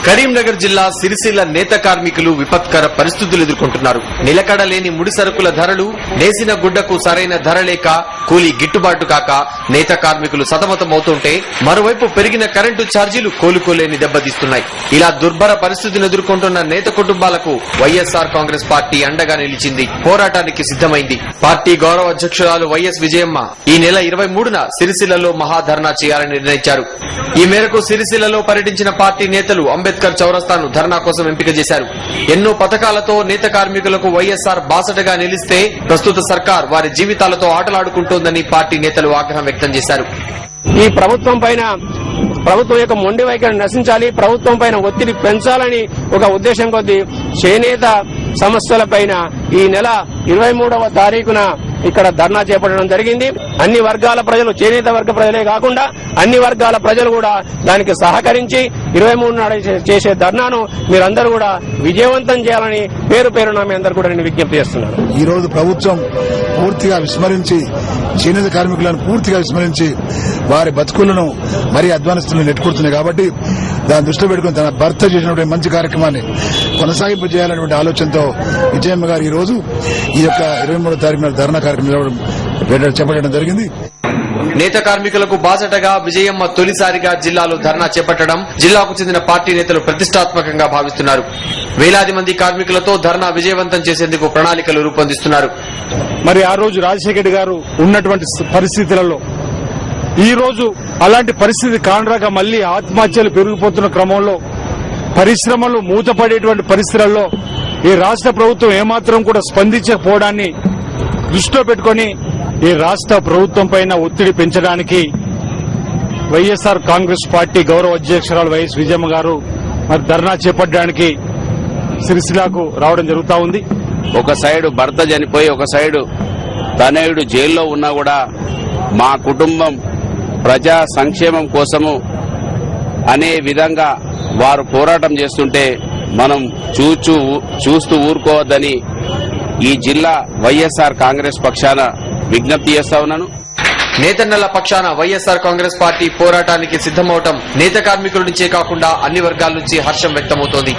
కరీంనగర్ జిల్లా సిరిసిల్ల నేత కార్మికులు విపత్కర పరిస్థితులు ఎదుర్కొంటున్నారు. నిలకడలేని ముడి సరుకుల ధరలు, నేసిన గుడ్డకు సరైన ధర లేక కూలీ గిట్టుబాటు కాక నేత కార్మికులు సతమతమవుతుంటే, మరోవైపు పెరిగిన కరెంటు ఛార్జీలు కోలుకోలేని దెబ్బతీస్తున్నాయి. ఇలా దుర్భర పరిస్థితిని ఎదుర్కొంటున్న నేత కుటుంబాలకు వైఎస్ఆర్ కాంగ్రెస్ పార్టీ అండగా నిలిచింది, పోరాటానికి సిద్దమైంది. పార్టీ గౌరవ అధ్యక్షురాలు వైఎస్ విజయమ్మ ఈ నెల 23న సిరిసిల్లలో మహాధర్నా చేయాలని నిర్ణయించారు. ఈ మేరకు సిరిసిల్లలో పర్యటించిన పార్టీ నేతలు అంబేద్కర్ చౌరస్తాను ధర్నా కోసం ఎంపిక చేశారు. ఎన్నో పథకాలతో నేత కార్మికులకు వైఎస్ఆర్ బాసటగా నిలిస్తే ప్రస్తుత సర్కార్ వారి జీవితాలతో ఆటలాడుకుంటోందని పార్టీ నేతలు ఆగ్రహం వ్యక్తం చేశారు. ఈ ప్రభుత్వం యొక్క మొండి వైఖరిని నశించాలి, ప్రభుత్వం పైన ఒత్తిడి పెంచాలని ఒక ఉద్దేశం కొద్దీ చేనేత సమస్యలపైన ఈ నెల 23వ తారీఖున ఇక్కడ ధర్నా చేపట్టడం జరిగింది. అన్ని వర్గాల ప్రజలు, చేనేత వర్గ ప్రజలే కాకుండా అన్ని వర్గాల ప్రజలు కూడా దానికి సహకరించి 23 నాడు చేసే ధర్నాను మీరందరూ కూడా విజయవంతం చేయాలని పేరున మీ అందరూ కూడా నేను విజ్ఞప్తి చేస్తున్నాను. ఈ రోజు ప్రభుత్వం పూర్తిగా విస్మరించి, చేనేత కార్మికులను పూర్తిగా విస్మరించి వారి బతుకులను మరీ అధ్వానిస్తులను నెట్టుకుంటుంది. కాబట్టి దాన్ని దృష్టిలో పెట్టుకుని తన భర్త చేసినటువంటి మంచి కార్యక్రమాన్ని కొనసాగింపు చేయాలనేటువంటి ఆలోచనతో విజయమ్మ గారు ఈ రోజు ఈ యొక్క 23వ తారీఖున ధర్నా కార్యక్రమం చేపట్టడం జరిగింది. నేత కార్మికులకు బాసటగా విజయమ్మ తొలిసారిగా జిల్లాలో ధర్నా చేపట్టడం జిల్లాకు చెందిన పార్టీ నేతలు ప్రతిష్టాత్మకంగా భావిస్తున్నారు. వేలాది మంది కార్మికులతో ధర్నా విజయవంతం చేసేందుకు ప్రణాళికలు రూపొందిస్తున్నారు. మరి ఆ రోజు రాజశేఖర రెడ్డి గారు ఉన్నటువంటి పరిస్థితులలో ఈ రోజు అలాంటి పరిస్థితి కానరాక మళ్లీ ఆత్మహత్యలు పెరిగిపోతున్న క్రమంలో, పరిశ్రమలు మూతపడేటువంటి పరిస్థితులలో ఈ రాష్ట్ర ప్రభుత్వం ఏమాత్రం కూడా స్పందించకపోవడాన్ని దృష్టిలో పెట్టుకుని ఈ రాష్ట్ర ప్రభుత్వం పైన ఒత్తిడి పెంచడానికి వైఎస్ఆర్ కాంగ్రెస్ పార్టీ గౌరవ అధ్యక్షురాలు వైఎస్ విజయమ్మ గారు మరి ధర్నా చేపట్టడానికి సిరిసిల్లకు రావడం జరుగుతా ఉంది. ఒక సైడు భర్త చనిపోయి, ఒక సైడు తనయుడు జైల్లో ఉన్నా కూడా మా కుటుంబం ప్రజా సంక్షేమం కోసము అనే విధంగా వారు పోరాటం చేస్తుంటే మనం చూస్తూ ఊరుకోవద్దని ఈ జిల్లా వైఎస్ఆర్ కాంగ్రెస్ పక్షాన విజ్ఞప్తి చేస్తా ఉన్నాను. నేతన్నల పక్షాన వైఎస్ఆర్ కాంగ్రెస్ పార్టీ పోరాటానికి సిద్దమవటం నేత కార్మికుల నుంచే కాకుండా అన్ని వర్గాల నుంచి హర్షం వ్యక్తమవుతోంది.